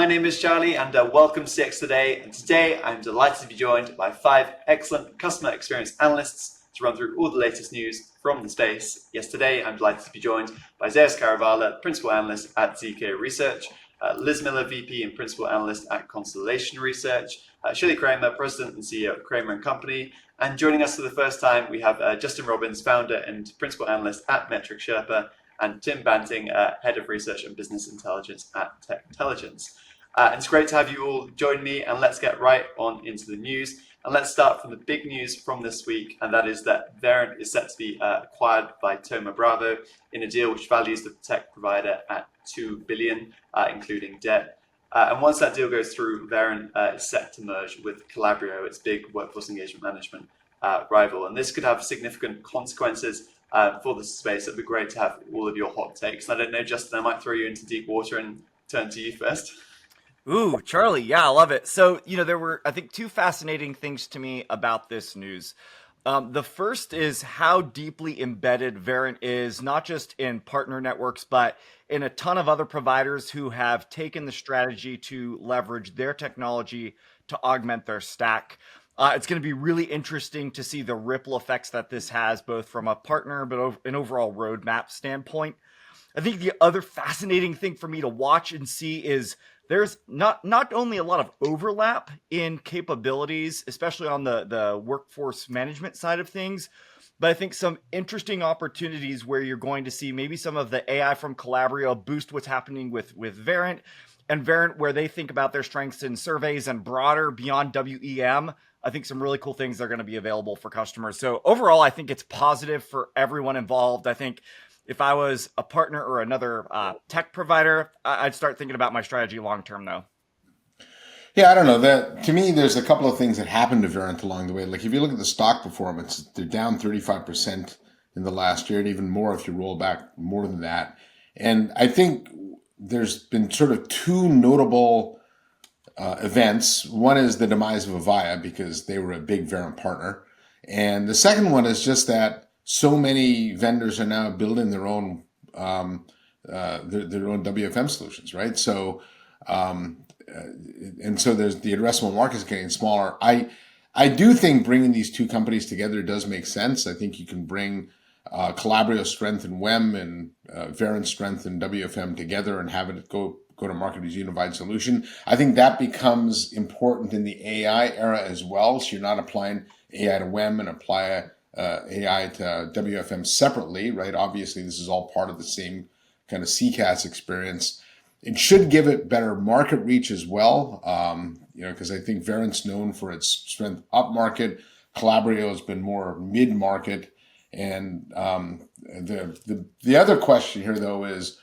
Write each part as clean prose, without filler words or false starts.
my name is Shelly and welcome to CX Today. And today I'm delighted to be joined by 5 excellent customer experience analysts to run through all the latest news from the space. Yesterday, I'm delighted to be joined by Zeus Kerravala, Principal Analyst at ZK Research, Liz Miller, VP and Principal Analyst at Constellation Research, Shelly Kramer, President and CEO at Kramer and Company, and joining us for the first time, we have Justin Robbins, Founder and Principal Analyst at Metric Sherpa, and Tim Banting, Head of Research and Business Intelligence at Techtelligence. And it's great to have you all join me, and let's get right on into the news. And let's start from the big news from this week, and that is that Verint is set to be acquired by Thoma Bravo in a deal which values the tech provider at $2 billion, including debt. And once that deal goes through, Verint is set to merge with Calabrio, its big workforce engagement management rival. And this could have significant consequences for the space. It'd be great to have all of your hot takes. And I don't know, Justin, I might throw you into deep water and turn to you first. Ooh, Charlie, yeah, I love it. So, there were, I think, 2 fascinating things to me about this news. The first is how deeply embedded Verint is, not just in partner networks, but in a ton of other providers who have taken the strategy to leverage their technology to augment their stack. It's going to be really interesting to see the ripple effects that this has, both from a partner, but an overall roadmap standpoint. I think the other fascinating thing for me to watch and see is there's not only a lot of overlap in capabilities, especially on the workforce management side of things, but I think some interesting opportunities where you're going to see maybe some of the AI from Calabrio boost what's happening with Verint, and Verint, where they think about their strengths in surveys and broader beyond WEM. I think some really cool things are going to be available for customers. So overall, I think it's positive for everyone involved. I think if I was a partner or another tech provider, I'd start thinking about my strategy long-term, though. Yeah, I don't know. To me, there's a couple of things that happened to Verint along the way. Like if you look at the stock performance, they're down 35% in the last year, and even more if you roll back more than that. And I think there's been sort of 2 notable events. One is the demise of Avaya because they were a big Verint partner. And the second one is just that so many vendors are now building their own WFM solutions, right? So, and so there's the addressable market is getting smaller. I do think bringing these 2 companies together does make sense. I think you can bring Calabrio's strength in WEM and Verint's strength in WFM together and have it go to market as a unified solution. I think that becomes important in the AI era as well. So you're not applying AI to WEM and apply AI to WFM separately, right? Obviously, this is all part of the same kind of CCaaS experience. It should give it better market reach as well, because I think Verint's known for its strength upmarket. Calabrio has been more mid-market. And the other question here, though, is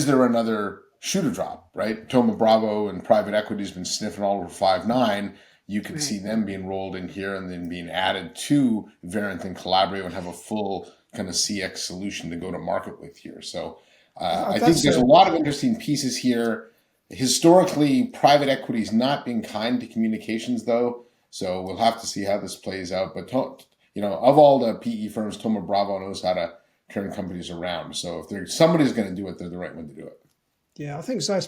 there another shoe to drop, right? Thoma Bravo and private equity has been sniffing all over 5.9. You could see them being rolled in here and then being added to Verint and Calabrio and have a full kind of CX solution to go to market with here. So I think there's a lot of interesting pieces here. Historically, private equity is not been kind to communications, though. So we'll have to see how this plays out. But, of all the PE firms, Thoma Bravo knows how to turn companies around. So if somebody's going to do it, they're the right one to do it. Yeah, I think Zeus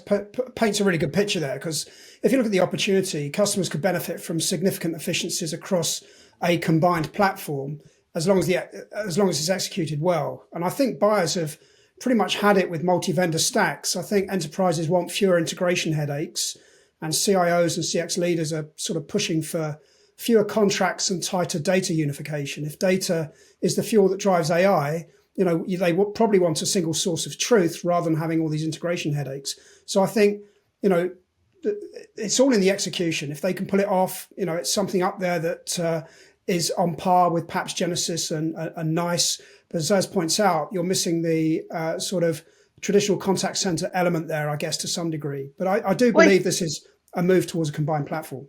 paints a really good picture there, because if you look at the opportunity, customers could benefit from significant efficiencies across a combined platform as long as it's executed well. And I think buyers have pretty much had it with multi-vendor stacks. I think enterprises want fewer integration headaches, and CIOs and CX leaders are sort of pushing for fewer contracts and tighter data unification. If data is the fuel that drives AI, they will probably want a single source of truth rather than having all these integration headaches. So I think, it's all in the execution. If they can pull it off, it's something up there that is on par with perhaps Genesis and NICE. But as Zaz points out, you're missing the sort of traditional contact center element there, I guess, to some degree. But I do believe this is a move towards a combined platform.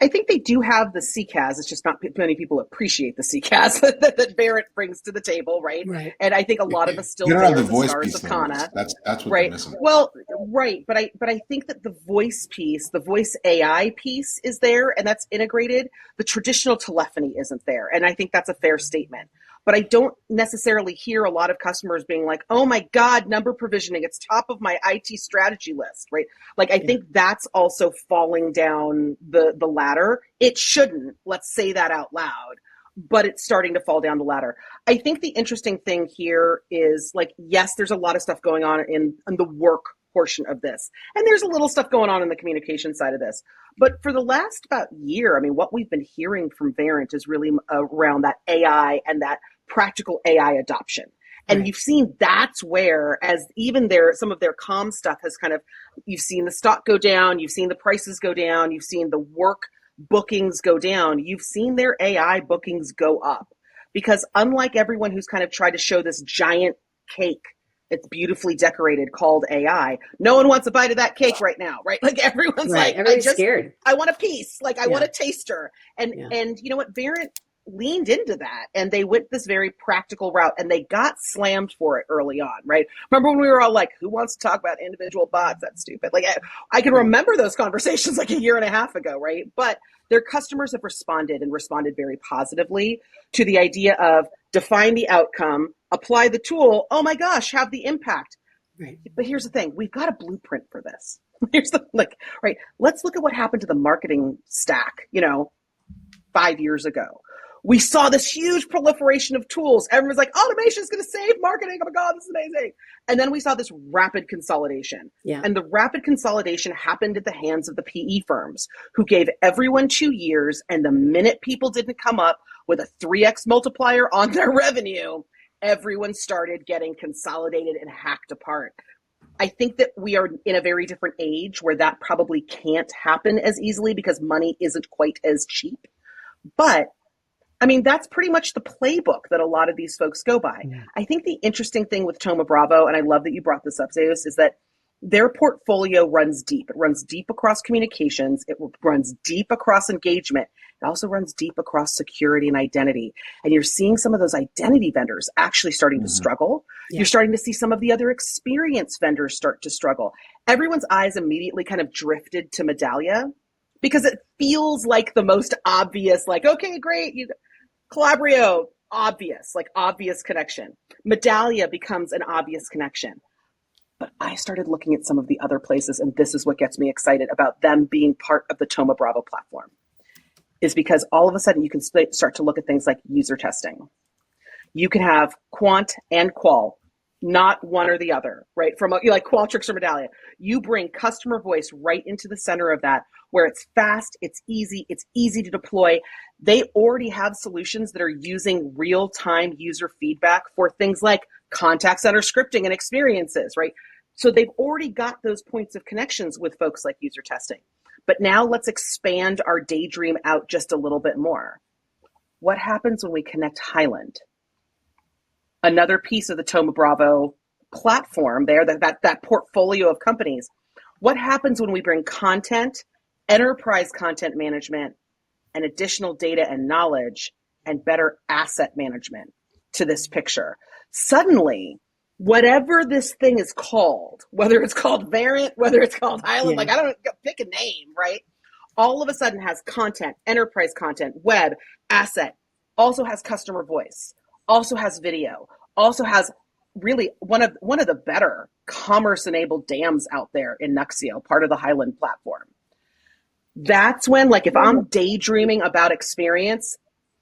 I think they do have the CCaaS. It's just not many people appreciate the CCaaS that Verint brings to the table, right? And I think a lot of us still bear the stars of Kana. That's what right. They're missing. Well, right, but I think that the voice piece, the voice AI piece, is there, and that's integrated. The traditional telephony isn't there, and I think that's a fair statement. but I don't necessarily hear a lot of customers being like, oh my God, number provisioning, it's top of my IT strategy list, right? Like, I think that's also falling down the ladder. It shouldn't, let's say that out loud, but it's starting to fall down the ladder. I think the interesting thing here is, like, yes, there's a lot of stuff going on in the work portion of this. And there's a little stuff going on in the communication side of this. But for the last about year, I mean, what we've been hearing from Verint is really around that AI and that practical AI adoption. And you've seen that's where, as even some of their comm stuff has kind of, you've seen the stock go down, you've seen the prices go down, you've seen the work bookings go down, you've seen their AI bookings go up. Because unlike everyone who's kind of tried to show this giant cake, it's beautifully decorated called AI, no one wants a bite of that cake right now, right? Like, everyone's like, everybody's scared. I want a piece, like, I want a taster. And you know what, Verint leaned into that, and they went this very practical route, and they got slammed for it early on, right? Remember when we were all like, who wants to talk about individual bots? That's stupid. Like, I can remember those conversations like a year and a half ago, right? But their customers have responded very positively to the idea of define the outcome, apply the tool, oh my gosh, have the impact. Right. But here's the thing, we've got a blueprint for this. Let's look at what happened to the marketing stack, 5 years ago. We saw this huge proliferation of tools. Everyone's like, automation is going to save marketing. Oh my God, this is amazing. And then we saw this rapid consolidation. Yeah. And the rapid consolidation happened at the hands of the PE firms, who gave everyone 2 years. And the minute people didn't come up with a 3x multiplier on their revenue, everyone started getting consolidated and hacked apart. I think that we are in a very different age where that probably can't happen as easily because money isn't quite as cheap. But I mean, that's pretty much the playbook that a lot of these folks go by. Yeah. I think the interesting thing with Thoma Bravo, and I love that you brought this up, Zeus, is that their portfolio runs deep. It runs deep across communications. It runs deep across engagement. It also runs deep across security and identity. And you're seeing some of those identity vendors actually starting to struggle. Yeah. You're starting to see some of the other experience vendors start to struggle. Everyone's eyes immediately kind of drifted to Medallia because it feels like the most obvious, like, okay, great. Calabrio, obvious connection. Medallia becomes an obvious connection. But I started looking at some of the other places, and this is what gets me excited about them being part of the Thoma Bravo platform, is because all of a sudden you can start to look at things like user testing. You can have quant and qual, not one or the other, right? From like Qualtrics or Medallia. You bring customer voice right into the center of that, where it's fast, it's easy to deploy. They already have solutions that are using real-time user feedback for things like contact center scripting and experiences, right? So they've already got those points of connections with folks like user testing. But now let's expand our daydream out just a little bit more. What happens when we connect Highland? Another piece of the Thoma Bravo platform there, that portfolio of companies. What happens when we bring content, enterprise content management, and additional data and knowledge and better asset management to this picture? Suddenly, whatever this thing is called, whether it's called Verint, whether it's called Highland, like, I don't know, pick a name, right? All of a sudden has content, enterprise content, web, asset, also has customer voice, also has video, also has really one of the better commerce-enabled dams out there in Nuxio, part of the Highland platform. That's when, like, if I'm daydreaming about experience,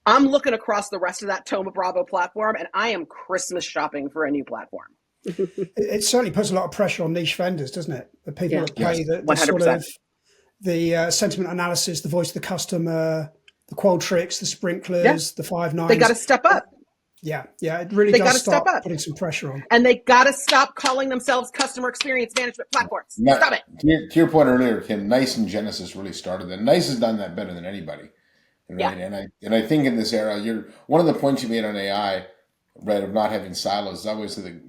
I'm looking across the rest of that Thoma Bravo platform, and I am Christmas shopping for a new platform. It certainly puts a lot of pressure on niche vendors, doesn't it? The people that pay the sort of the sentiment analysis, the voice of the customer, the Qualtrics, the Sprinklers, the 5 They got to step up. Yeah, it really does start putting some pressure on. And they got to stop calling themselves customer experience management platforms. Stop it. To your point earlier, Kim, NICE and Genesis really started that. NICE has done that better than anybody. Right? Yeah. And I think in this era, one of the points you made on AI, right, of not having silos, is obviously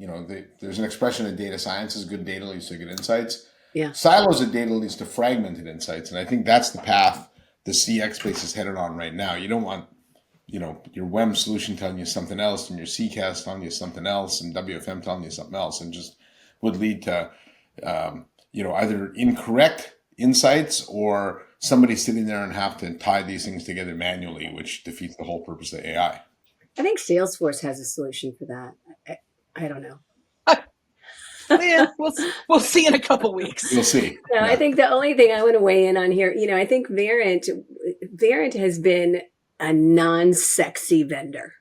there's an expression in data science is good data leads to good insights. Yeah. Silos of data leads to fragmented insights. And I think that's the path the CX space is headed on right now. You don't want your WEM solution telling you something else and your CCAS telling you something else and WFM telling you something else, and just would lead to, either incorrect insights or somebody sitting there and have to tie these things together manually, which defeats the whole purpose of AI. I think Salesforce has a solution for that. I don't know. Yeah, we'll see in a couple weeks. You'll see. No, Yeah. I think the only thing I want to weigh in on here, I think Verint has been a non-sexy vendor.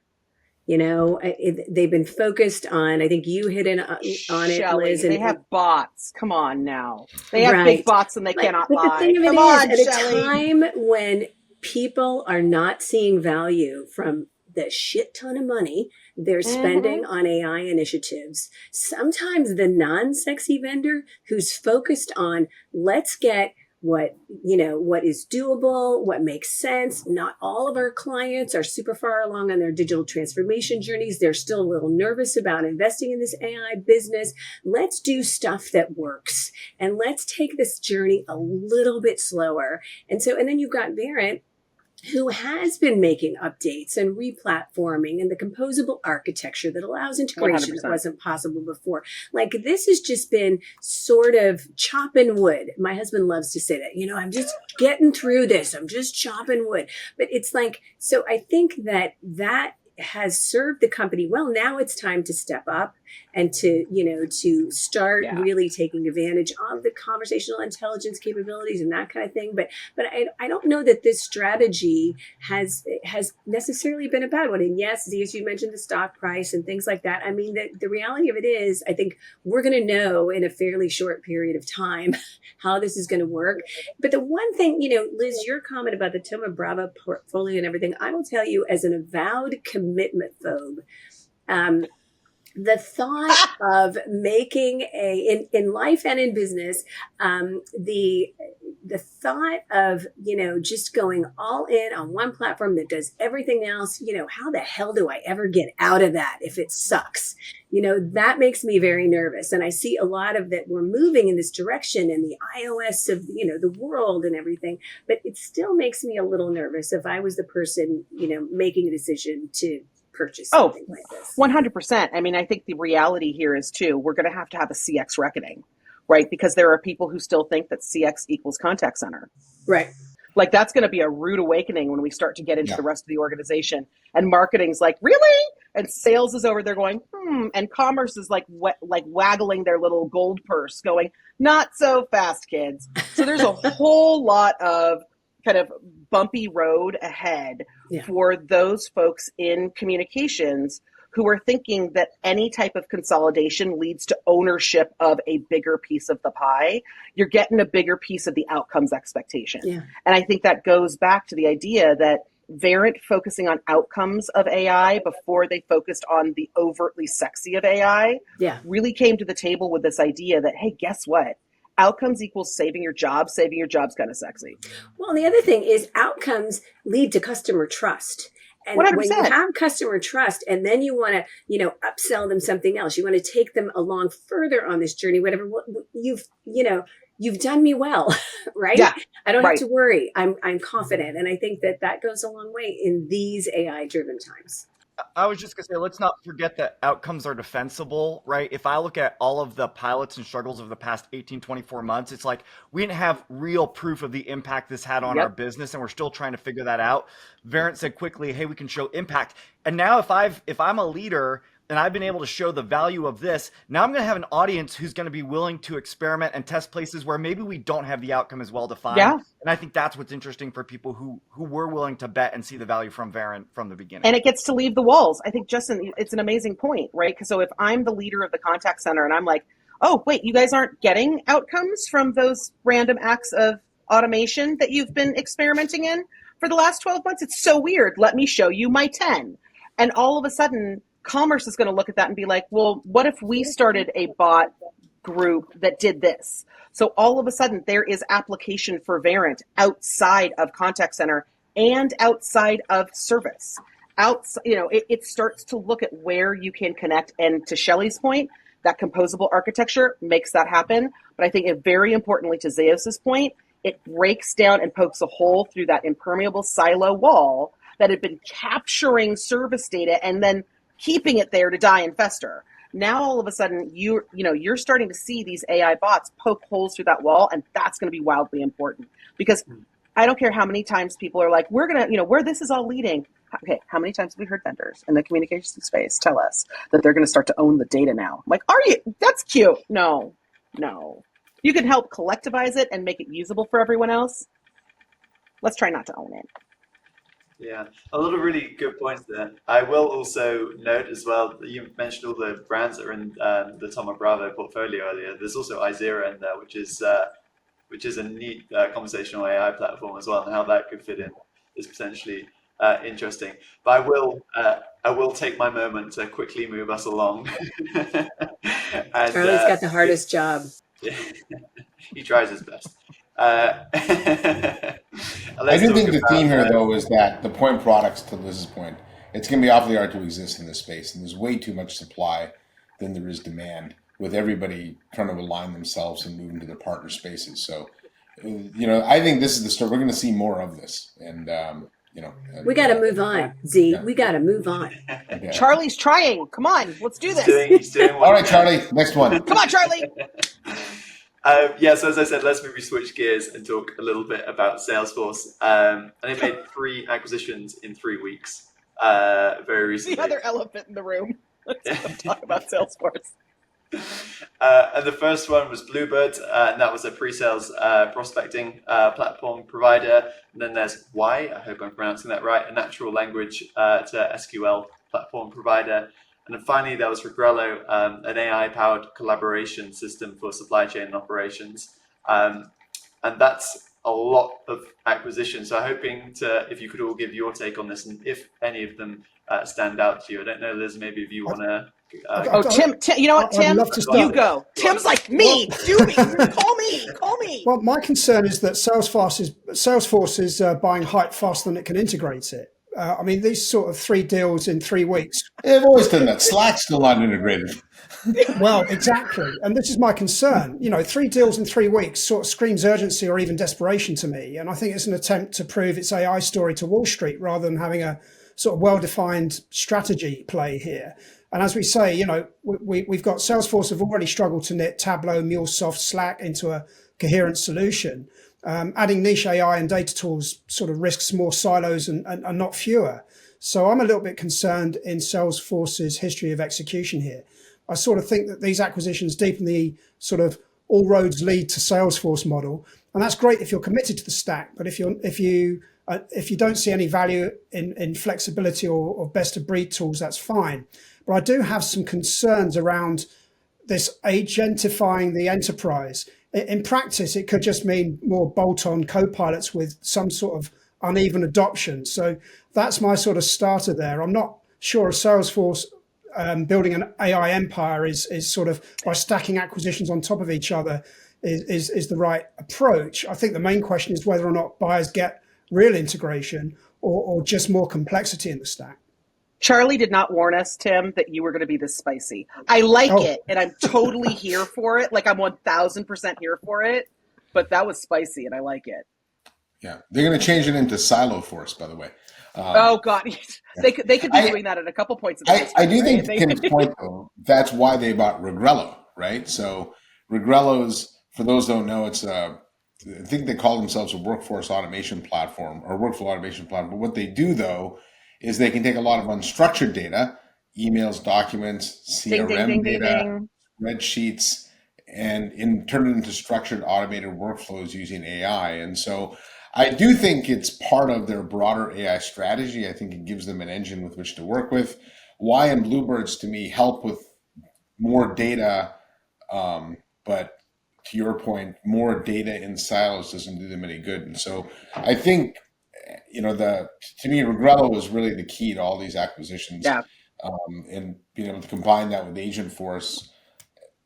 They've been focused on, I think you hit on it, Shelly, Liz. they have bots. Come on now. They have big bots and they cannot but lie. The thing of Come it on, is, at Shelly. a time when people are not seeing value from the shit ton of money they're spending on AI initiatives, sometimes the non-sexy vendor who's focused on let's get what is doable, what makes sense. Not all of our clients are super far along on their digital transformation journeys. They're still a little nervous about investing in this AI business. Let's do stuff that works and let's take this journey a little bit slower. And then you've got Verint, who has been making updates and replatforming and the composable architecture that allows integration 100%. that wasn't possible before. Like, this has just been sort of chopping wood. My husband loves to say that, I'm just getting through this. I'm just chopping wood. But it's like, so I think that has served the company well. Now it's time to step up and to start really taking advantage of the conversational intelligence capabilities and that kind of thing. But I don't know that this strategy has necessarily been a bad one. And yes, Zeus, you mentioned the stock price and things like that. I mean, the reality of it is, I think we're going to know in a fairly short period of time how this is going to work. But the one thing, Liz, your comment about the Thoma Bravo portfolio and everything, I will tell you, as an avowed commitment phobe, the thought of making in life and in business, the thought of, just going all in on one platform that does everything else, how the hell do I ever get out of that if it sucks? That makes me very nervous. And I see a lot of that we're moving in this direction in the iOS of, the world and everything, but it still makes me a little nervous if I was the person, making a decision to purchase something like this. 100%. I mean, I think the reality here is too, we're going to have a CX reckoning, right? Because there are people who still think that CX equals contact center. Right. Like, that's going to be a rude awakening when we start to get into the rest of the organization, and marketing's like, really? And sales is over there going, and commerce is like waggling their little gold purse going, not so fast, kids. So there's a whole lot of kind of bumpy road ahead for those folks in communications who are thinking that any type of consolidation leads to ownership of a bigger piece of the pie. You're getting a bigger piece of the outcomes expectation. Yeah. And I think that goes back to the idea that Verint focusing on outcomes of AI before they focused on the overtly sexy of AI really came to the table with this idea that, hey, guess what? Outcomes equals saving your job. Saving your job's kind of sexy. Well, the other thing is outcomes lead to customer trust. And 100%. when you have customer trust and then you want to, upsell them something else, you want to take them along further on this journey, whatever, you've done me well, right? Yeah, I don't have to worry. I'm confident. And I think that goes a long way in these AI driven times. I was just going to say, let's not forget that outcomes are defensible, right? If I look at all of the pilots and struggles of the past 18, 24 months, it's like we didn't have real proof of the impact this had on our business, and we're still trying to figure that out. Verint said quickly, hey, we can show impact. And now if I'm a leader and I've been able to show the value of this, now I'm going to have an audience who's going to be willing to experiment and test places where maybe we don't have the outcome as well defined. Yeah. And I think that's what's interesting for people who were willing to bet and see the value from Verint from the beginning. And it gets to leave the walls. I think, Justin, it's an amazing point, right? Because so if I'm the leader of the contact center and I'm like, oh, wait, you guys aren't getting outcomes from those random acts of automation that you've been experimenting in for the last 12 months? It's so weird. Let me show you my 10. And all of a sudden, commerce is going to look at that and be like, well, what if we started a bot group that did this? So all of a sudden there is application for Verint outside of contact center and outside of service. It starts to look at where you can connect. And to Shelly's point, that composable architecture makes that happen. But I think very importantly, to Zeus's point, it breaks down and pokes a hole through that impermeable silo wall that had been capturing service data and then keeping it there to die and fester. Now all of a sudden you're starting to see these AI bots poke holes through that wall, and that's going to be wildly important because I don't care how many times people are like, we're gonna, where this is all leading. Okay, how many times have we heard vendors in the communications space tell us that they're going to start to own the data now? I'm like, are you? That's cute. No. You can help collectivize it and make it usable for everyone else. Let's try not to own it. Yeah, a lot of really good points there. I will also note as well that you mentioned all the brands that are in the Thoma Bravo portfolio earlier. There's also iZero in there, which is a neat conversational AI platform as well, and how that could fit in is potentially interesting. But I will take my moment to quickly move us along. And, Charlie's got the hardest job. he tries his best. I do think the theme here, though, is that the point products, to Liz's point, it's going to be awfully hard to exist in this space, and there's way too much supply than there is demand, with everybody trying to align themselves and move into their partner spaces. So, I think this is the start. We're going to see more of this, and we got to move on, Z. Yeah. We got to move on. Yeah. Charlie's trying. Come on, let's do this. He's doing all right, Charlie. Next one. Come on, Charlie. So as I said, let's maybe switch gears and talk a little bit about Salesforce. And they made 3 acquisitions in 3 weeks, very recently. The other elephant in the room. Let's talk about Salesforce. And the first one was Bluebird, and that was a pre-sales prospecting platform provider. And then there's Y, I hope I'm pronouncing that right, a natural language to SQL platform provider. And then finally, there was Regrello, an AI-powered collaboration system for supply chain and operations. And that's a lot of acquisitions. So hoping if you could all give your take on this, and if any of them stand out to you. I don't know, Liz, maybe if you want to... Tim, you know what, Tim? You go. Tim's like, me, do me. Call me. Well, my concern is that Salesforce is buying hype faster than it can integrate it. I mean, these sort of 3 deals in 3 weeks. They've always done that. Slack's still not integrated. Well, exactly. And this is my concern. 3 deals in 3 weeks sort of screams urgency or even desperation to me. And I think it's an attempt to prove its AI story to Wall Street rather than having a sort of well-defined strategy play here. And as we say, we've got Salesforce have already struggled to knit Tableau, MuleSoft, Slack into a coherent solution. Adding niche AI and data tools sort of risks more silos and not fewer. So I'm a little bit concerned in Salesforce's history of execution here. I sort of think that these acquisitions deepen the sort of all roads lead to Salesforce model, and that's great if you're committed to the stack. But if you don't see any value in flexibility or best of breed tools, that's fine. But I do have some concerns around this agentifying the enterprise. In practice, it could just mean more bolt-on co-pilots with some sort of uneven adoption. So that's my sort of starter there. I'm not sure if Salesforce building an AI empire is sort of by stacking acquisitions on top of each other is the right approach. I think the main question is whether or not buyers get real integration or just more complexity in the stack. Charlie did not warn us, Tim, that you were going to be this spicy. I like it, and I'm totally here for it. Like, I'm 1,000% here for it, but that was spicy, and I like it. Yeah, they're going to change it into Silo Force, by the way. Oh, God. They could be doing that at a couple points. I do think, to Tim's point, though, that's why they bought Regrello, right? So Regrello's, for those who don't know, it's I think they call themselves a workforce automation platform or workflow automation platform. But what they do, though, is they can take a lot of unstructured data, emails, documents, CRM data, spreadsheets, and turn it into structured automated workflows using AI. And so I do think it's part of their broader AI strategy. I think it gives them an engine with which to work with. Y and Bluebirds, to me, help with more data, but to your point, more data in silos doesn't do them any good. And so I think, to me, Regrello was really the key to all these acquisitions. Yeah. And being able to combine that with Agentforce,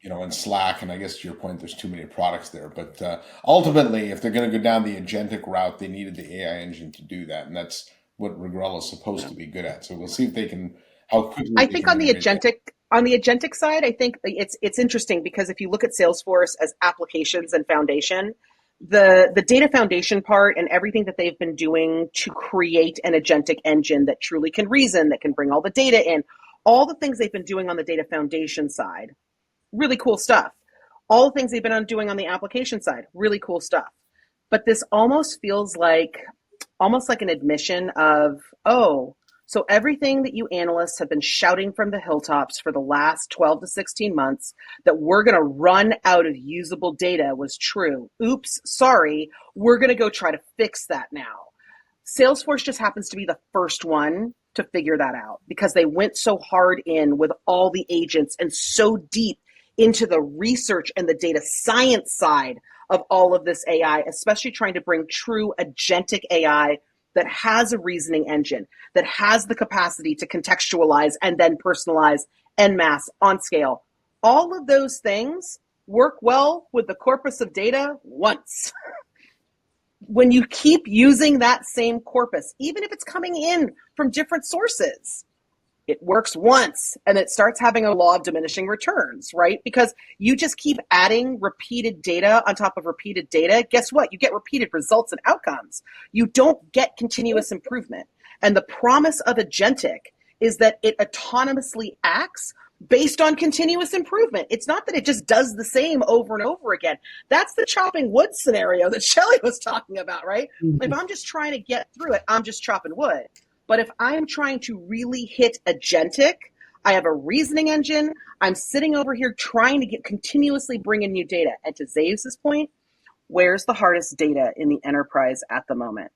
and Slack, and I guess to your point, there's too many products there. But ultimately, if they're going to go down the agentic route, they needed the AI engine to do that, and that's what Regrello is supposed to be good at. So we'll see if they can. How quickly? I think on the agentic side, I think it's interesting because if you look at Salesforce as applications and foundation, the data foundation part and everything that they've been doing to create an agentic engine that truly can reason, that can bring all the data in, all the things they've been doing on the data foundation side, really cool stuff. All the things they've been doing on the application side, really cool stuff. But this almost feels like an admission of, So everything that you analysts have been shouting from the hilltops for the last 12 to 16 months that we're going to run out of usable data was true. Oops, sorry. We're going to go try to fix that now. Salesforce just happens to be the first one to figure that out because they went so hard in with all the agents and so deep into the research and the data science side of all of this AI, especially trying to bring true agentic AI that has a reasoning engine, that has the capacity to contextualize and then personalize en masse on scale. All of those things work well with the corpus of data once. When you keep using that same corpus, even if it's coming in from different sources, it works once and it starts having a law of diminishing returns, right? Because you just keep adding repeated data on top of repeated data. Guess what? You get repeated results and outcomes. You don't get continuous improvement. And the promise of agentic is that it autonomously acts based on continuous improvement. It's not that it just does the same over and over again. That's the chopping wood scenario that Shelly was talking about, right? If I'm just trying to get through it, I'm just chopping wood. But if I'm trying to really hit agentic, I have a reasoning engine. I'm sitting over here trying to continuously bring in new data. And to Zeus's point, where's the hardest data in the enterprise at the moment?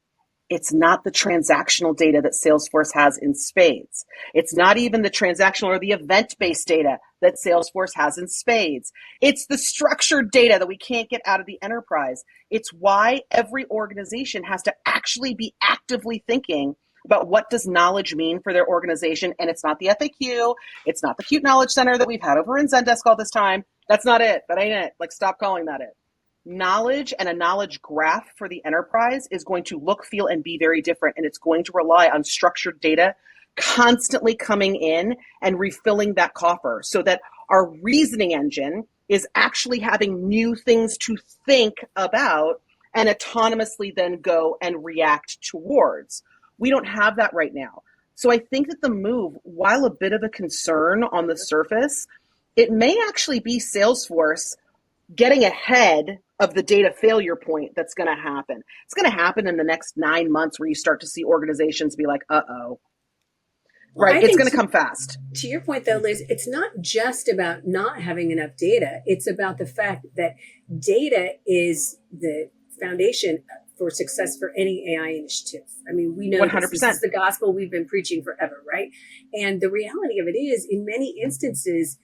It's not the transactional data that Salesforce has in spades. It's not even the transactional or the event-based data that Salesforce has in spades. It's the structured data that we can't get out of the enterprise. It's why every organization has to actually be actively thinking about what does knowledge mean for their organization. And it's not the FAQ. It's not the cute knowledge center that we've had over in Zendesk all this time. That's not it. That ain't it. Like, stop calling that it. Knowledge and a knowledge graph for the enterprise is going to look, feel, and be very different. And it's going to rely on structured data constantly coming in and refilling that coffer so that our reasoning engine is actually having new things to think about and autonomously then go and react towards. We don't have that right now. So I think that the move, while a bit of a concern on the surface, it may actually be Salesforce getting ahead of the data failure point that's going to happen. It's going to happen in the next 9 months where you start to see organizations be like, uh-oh. Right? It's going to come fast. To your point, though, Liz, it's not just about not having enough data. It's about the fact that data is the foundation for success for any AI initiative. I mean, we know 100%. This is the gospel we've been preaching forever, right? And the reality of it is, in many instances,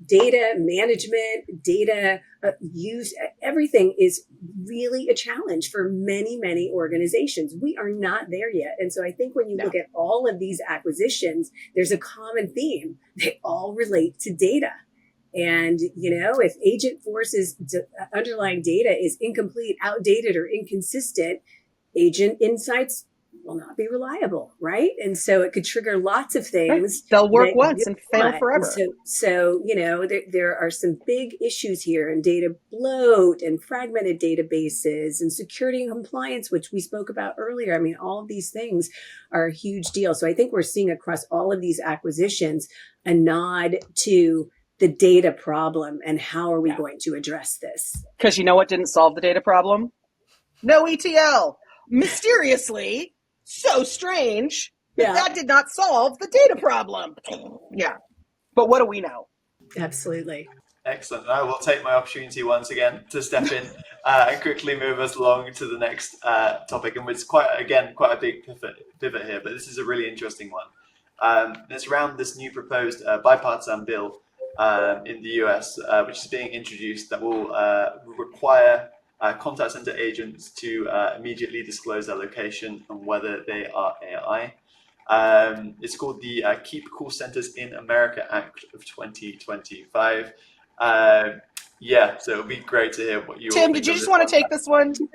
data management, data use, everything is really a challenge for many, many organizations. We are not there yet. And so I think when you look at all of these acquisitions, there's a common theme. They all relate to data. And, you know, if Agentforce's underlying data is incomplete, outdated, or inconsistent, agent insights will not be reliable, right? And so it could trigger lots of things. Right. They'll work once and fail forever. So you know, there are some big issues here in data bloat and fragmented databases and security and compliance, which we spoke about earlier. I mean, all of these things are a huge deal. So I think we're seeing across all of these acquisitions a nod to the data problem and how are we going to address this? Because you know what didn't solve the data problem? No ETL. Mysteriously, so strange that did not solve the data problem. Yeah. But what do we know? Absolutely. Excellent. I will take my opportunity once again to step in and quickly move us along to the next topic. And it's quite a big pivot here, but this is a really interesting one. It's around this new proposed bipartisan bill in the US, which is being introduced that will require contact center agents to immediately disclose their location and whether they are AI. It's called the Keep Call Centers in America Act of 2025. So it would be great to hear what you. Tim, did you just want to take this one? Tim,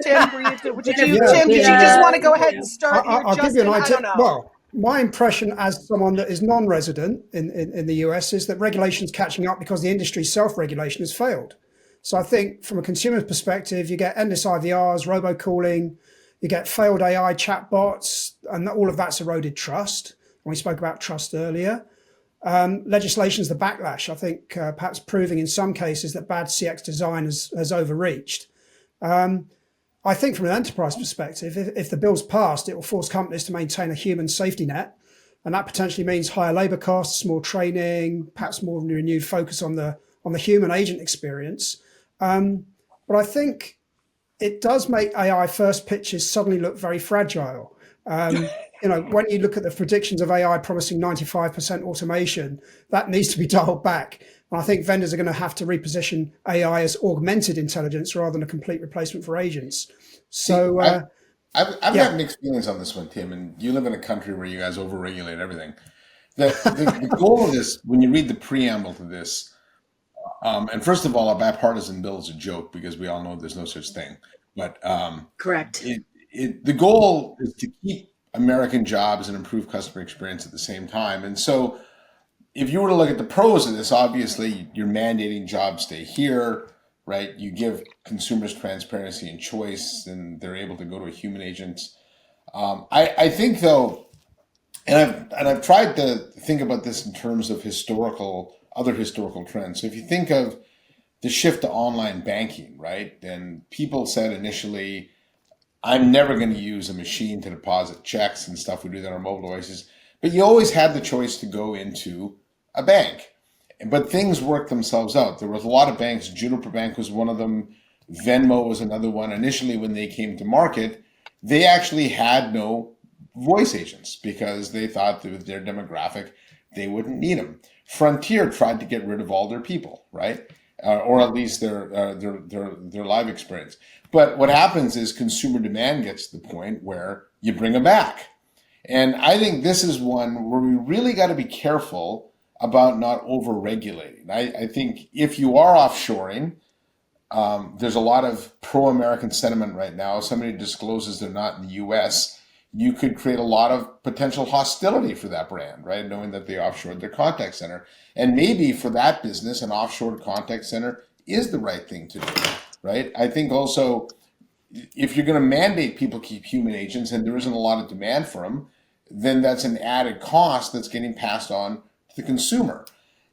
did you just want to go ahead and start? I'll give you an idea. Well, my impression as someone that is non-resident in the US is that regulation's catching up because the industry's self-regulation has failed. So I think from a consumer perspective, you get endless IVRs, robocalling, you get failed AI chatbots, and all of that's eroded trust. And we spoke about trust earlier. Legislation is the backlash, I think, perhaps proving in some cases that bad CX design has overreached. I think from an enterprise perspective, if the bill's passed, it will force companies to maintain a human safety net and that potentially means higher labor costs, more training, perhaps more renewed focus on the human agent experience. But I think it does make AI first pitches suddenly look very fragile. When you look at the predictions of AI promising 95% automation, that needs to be dialed back. And I think vendors are going to have to reposition AI as augmented intelligence rather than a complete replacement for agents. So I've got mixed feelings on this one, Tim, and you live in a country where you guys overregulate everything. The goal of this, when you read the preamble to this, and first of all, a bipartisan bill is a joke because we all know there's no such thing. But correct. The goal is to keep American jobs and improve customer experience at the same time. And so if you were to look at the pros of this, obviously you're mandating jobs stay here, right? You give consumers transparency and choice, and they're able to go to a human agent. I think though, and I've tried to think about this in terms of other historical trends. So if you think of the shift to online banking, right? Then people said initially, I'm never going to use a machine to deposit checks and stuff. We do that on our mobile devices. But you always had the choice to go into a bank. But things worked themselves out. There was a lot of banks. Juniper Bank was one of them. Venmo was another one. Initially, when they came to market, they actually had no voice agents because they thought that with their demographic, they wouldn't need them. Frontier tried to get rid of all their people, right? Or at least their live experience. But what happens is consumer demand gets to the point where you bring them back. And I think this is one where we really got to be careful about not over-regulating. I think if you are offshoring, there's a lot of pro-American sentiment right now. If somebody discloses they're not in the U.S., you could create a lot of potential hostility for that brand, right? Knowing that they offshored their contact center. And maybe for that business, an offshore contact center is the right thing to do, right? I think also, if you're going to mandate people keep human agents and there isn't a lot of demand for them, then that's an added cost that's getting passed on to the consumer.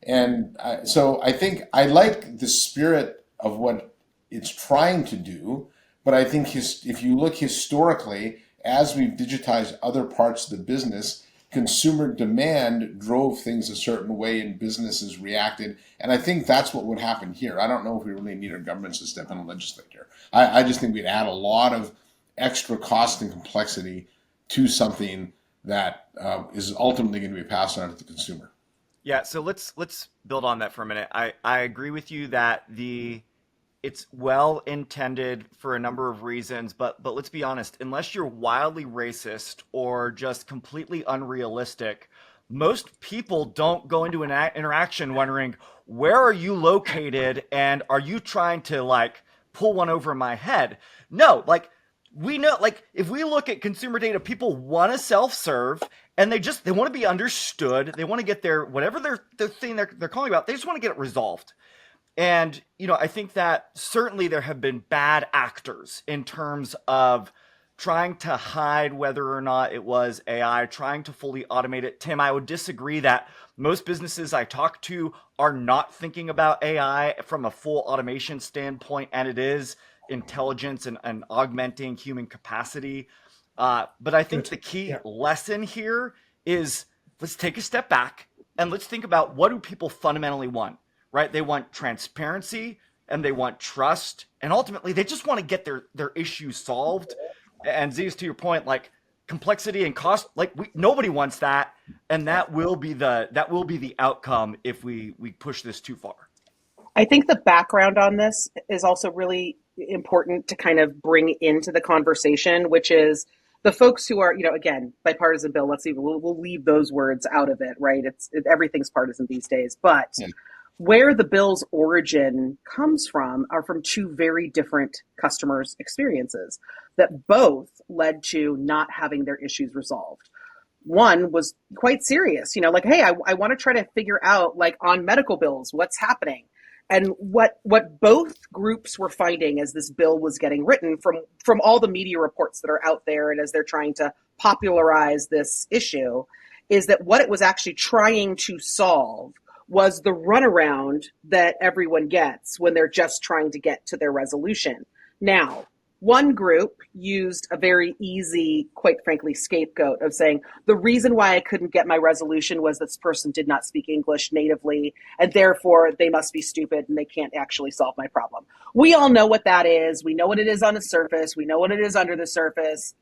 And so I think I like the spirit of what it's trying to do, but I think if you look historically, as we've digitized other parts of the business, consumer demand drove things a certain way and businesses reacted. And I think that's what would happen here. I don't know if we really need our governments to step in and legislate here. I just think we'd add a lot of extra cost and complexity to something that is ultimately going to be passed on to the consumer. Yeah, so let's build on that for a minute. I agree with you that it's well intended for a number of reasons, but let's be honest, unless you're wildly racist or just completely unrealistic, most people don't go into an interaction wondering, where are you located and are you trying to pull one over my head? No, we know, if we look at consumer data, people want to self-serve and they want to be understood. They want to get their, whatever their thing they're calling about, they just want to get it resolved. And, I think that certainly there have been bad actors in terms of trying to hide whether or not it was AI, trying to fully automate it. Tim, I would disagree that most businesses I talk to are not thinking about AI from a full automation standpoint, and it is intelligence and augmenting human capacity. But I think the key lesson here is let's take a step back and let's think about, what do people fundamentally want? Right? They want transparency and they want trust. And ultimately, they just want to get their issues solved. And Zeus, to your point, complexity and cost, nobody wants that. And that will be the outcome if we push this too far. I think the background on this is also really important to kind of bring into the conversation, which is the folks who are, again, bipartisan bill, we'll leave those words out of it, right? Everything's partisan these days. But where the bill's origin comes from are from two very different customers' experiences that both led to not having their issues resolved. One was quite serious, hey, I want to try to figure out, on medical bills, what's happening. And what both groups were finding as this bill was getting written from all the media reports that are out there and as they're trying to popularize this issue, is that what it was actually trying to solve was the runaround that everyone gets when they're just trying to get to their resolution. Now, One group used a very easy, quite frankly, scapegoat of saying, the reason why I couldn't get my resolution was this person did not speak English natively, and therefore they must be stupid and they can't actually solve my problem. We all know what that is. We know what it is on the surface. We know what it is under the surface.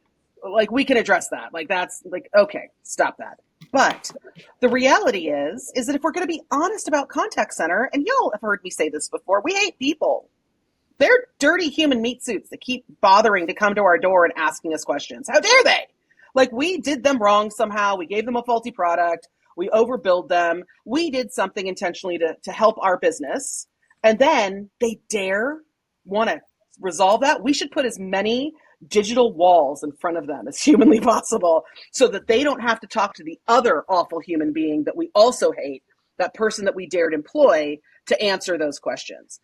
Like, we can address that. Like, that's like, okay, stop that. But the reality is that if we're going to be honest about contact center, and y'all have heard me say this before, we hate people. They're dirty human meat suits that keep bothering to come to our door and asking us questions. How dare they? Like, we did them wrong somehow. We gave them a faulty product. We overbilled them. We did something intentionally to help our business. And then they dare want to resolve that. We should put as many digital walls in front of them as humanly possible so that they don't have to talk to the other awful human being that we also hate, that person that we dared employ to answer those questions.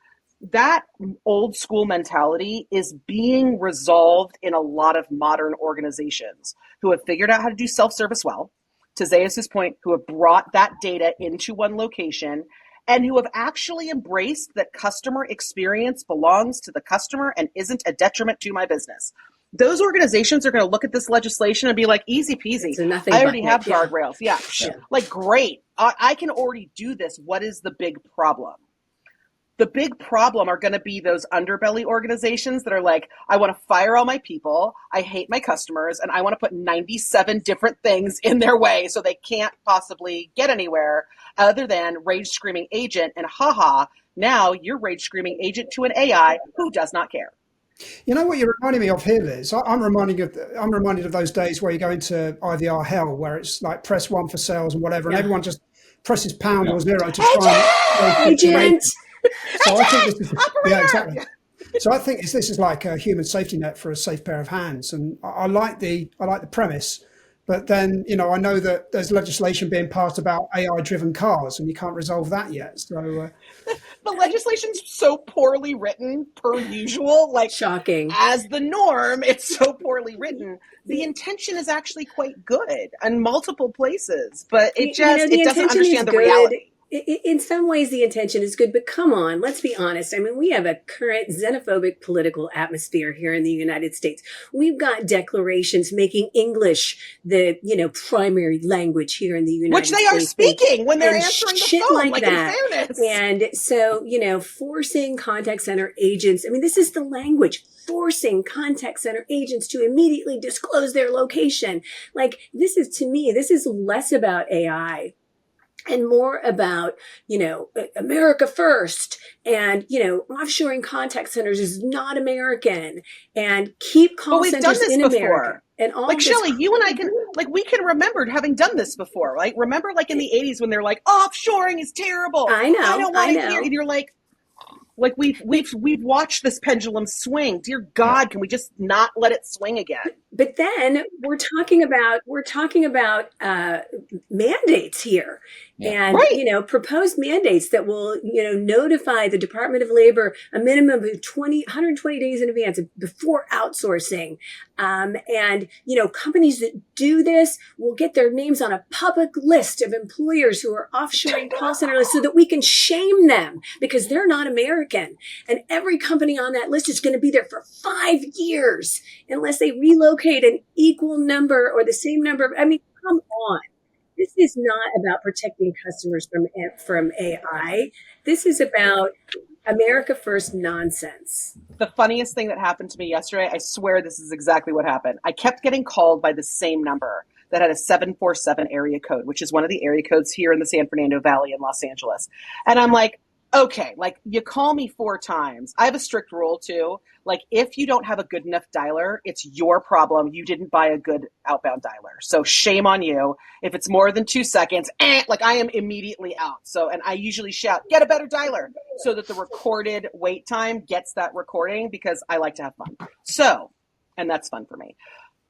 That old school mentality is being resolved in a lot of modern organizations who have figured out how to do self-service well, to Zeus's point, who have brought that data into one location and who have actually embraced that customer experience belongs to the customer and isn't a detriment to my business. Those organizations are going to look at this legislation and be like, easy peasy. I already have guardrails. Yeah. Like, great. I can already do this. What is the big problem? The big problem are going to be those underbelly organizations that are like, I want to fire all my people, I hate my customers, and I want to put 97 different things in their way so they can't possibly get anywhere other than rage screaming agent, and haha, now you're rage screaming agent to an AI who does not care. You know what you're reminding me of here, Liz? I'm reminded of those days where you go into IVR hell, where it's like press 1 for sales and whatever, and everyone just presses pound or 0 to try and agent. So I think this is, yeah, exactly. So I think this is like a human safety net for a safe pair of hands, and I like the premise. But then, I know that there's legislation being passed about AI-driven cars, and you can't resolve that yet. So the legislation's so poorly written, per usual. Like, shocking. As the norm, it's so poorly written. The intention is actually quite good in multiple places, but it doesn't understand the reality. In some ways, the intention is good, but come on, let's be honest. I mean, we have a current xenophobic political atmosphere here in the United States. We've got declarations making English the, primary language here in the United States. Which they are speaking when they're answering the phone, like that. In fairness. And so, forcing contact center agents, I mean, this is the language, forcing contact center agents to immediately disclose their location. Like, this is less about AI and more about, America first, and, offshoring contact centers is not American, and keep call centers in America. And all like, Shelly, you and I can, we can remember having done this before, right? Remember, in the 80s when they're like, offshoring is terrible. I know. I don't want to hear. And you're like we've watched this pendulum swing. Dear God, can we just not let it swing again? But then we're talking about mandates here, and proposed mandates that will notify the Department of Labor a minimum of 120 days in advance before outsourcing, and companies that do this will get their names on a public list of employers who are offshoring call center lists so that we can shame them because they're not American, and every company on that list is going to be there for 5 years unless they relocate an equal number or the same number. I mean, come on. This is not about protecting customers from AI. This is about America First nonsense. The funniest thing that happened to me yesterday, I swear this is exactly what happened. I kept getting called by the same number that had a 747 area code, which is one of the area codes here in the San Fernando Valley in Los Angeles. And I'm like, okay, you call me 4 times. I have a strict rule too. If you don't have a good enough dialer, it's your problem. You didn't buy a good outbound dialer. So shame on you. If it's more than 2 seconds, I am immediately out. So, and I usually shout, get a better dialer so that the recorded wait time gets that recording because I like to have fun. So, and that's fun for me.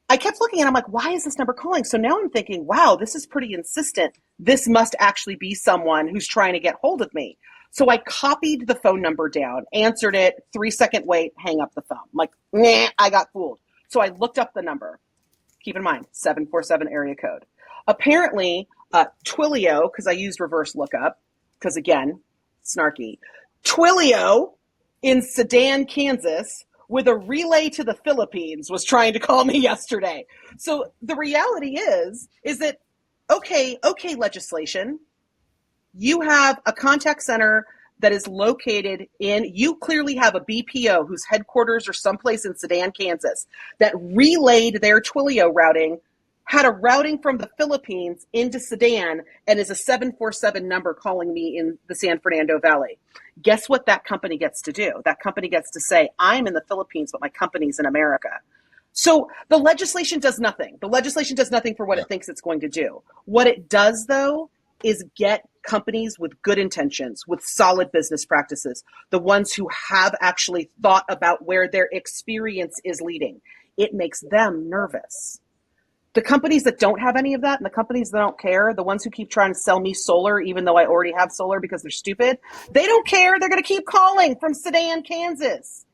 I kept looking and I'm like, why is this number calling? So now I'm thinking, wow, this is pretty insistent. This must actually be someone who's trying to get hold of me. So I copied the phone number down, answered it, 3-second wait, hang up the phone. I'm like, nah, I got fooled. So I looked up the number. Keep in mind, 747 area code. Apparently, Twilio, because I used reverse lookup, because again, snarky. Twilio in Sedan, Kansas, with a relay to the Philippines was trying to call me yesterday. So the reality is that, okay, legislation, you have a contact center that is located you clearly have a BPO whose headquarters are someplace in Sedan, Kansas, that relayed their Twilio routing, had a routing from the Philippines into Sedan, and is a 747 number calling me in the San Fernando Valley. Guess what that company gets to do? That company gets to say, I'm in the Philippines, but my company's in America. So the legislation does nothing. The legislation does nothing for what it thinks it's going to do. What it does, though, is get companies with good intentions, with solid business practices, the ones who have actually thought about where their experience is leading. It makes them nervous. The companies that don't have any of that, and the companies that don't care, the ones who keep trying to sell me solar, even though I already have solar because they're stupid, they don't care. They're going to keep calling from Sedan, Kansas.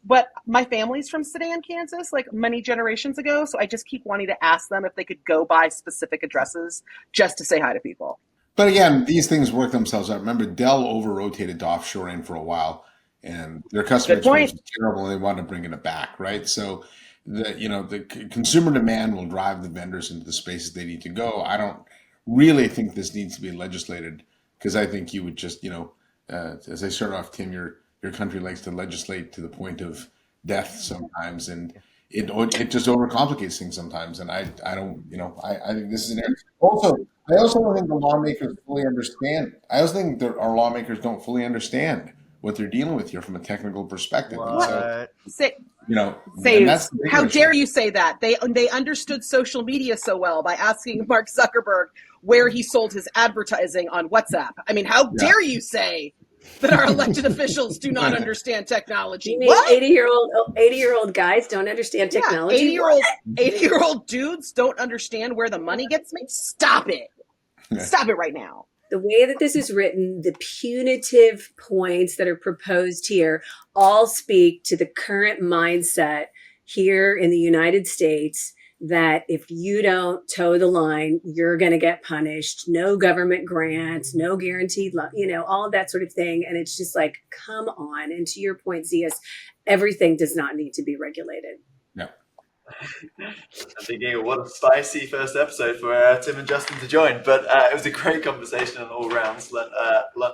But my family's from Sedan, Kansas, like many generations ago. So I just keep wanting to ask them if they could go by specific addresses just to say hi to people. But again, these things work themselves out. Remember, Dell over-rotated to offshoring for a while, and their customer experience was terrible, and they wanted to bring it back, right? So, the consumer demand will drive the vendors into the spaces they need to go. I don't really think this needs to be legislated, because I think you would just, as I start off, Tim, your country likes to legislate to the point of death sometimes, and it just overcomplicates things sometimes. And I don't, I think this is an area. I also don't think the lawmakers fully understand. I also think that our lawmakers don't fully understand what they're dealing with here from a technical perspective. What? How dare you say that? They understood social media so well by asking Mark Zuckerberg where he sold his advertising on WhatsApp. I mean, how dare you say that our elected officials do not understand technology? You mean 80-year-old guys don't understand technology? 80-year-old dudes don't understand where the money gets made? Stop it. Stop it right now. The way that this is written, the punitive points that are proposed here all speak to the current mindset here in the United States that if you don't toe the line, you're going to get punished. No government grants, no guaranteed, all of that sort of thing. And it's just like, come on. And to your point, Zeus, everything does not need to be regulated. Yeah. I'm thinking, what a spicy first episode for Tim and Justin to join. But it was a great conversation on all rounds. Learned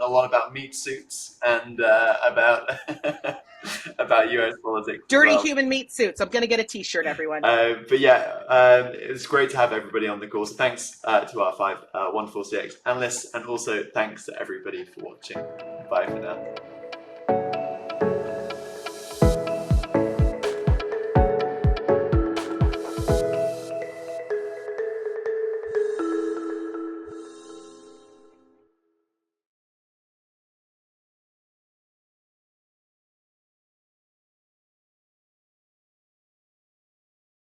a lot about meat suits and about about US politics. Dirty human meat suits. I'm going to get a T-shirt, everyone. But yeah, it was great to have everybody on the call. So thanks to our 5 wonderful CX analysts, and also thanks to everybody for watching. Bye for now.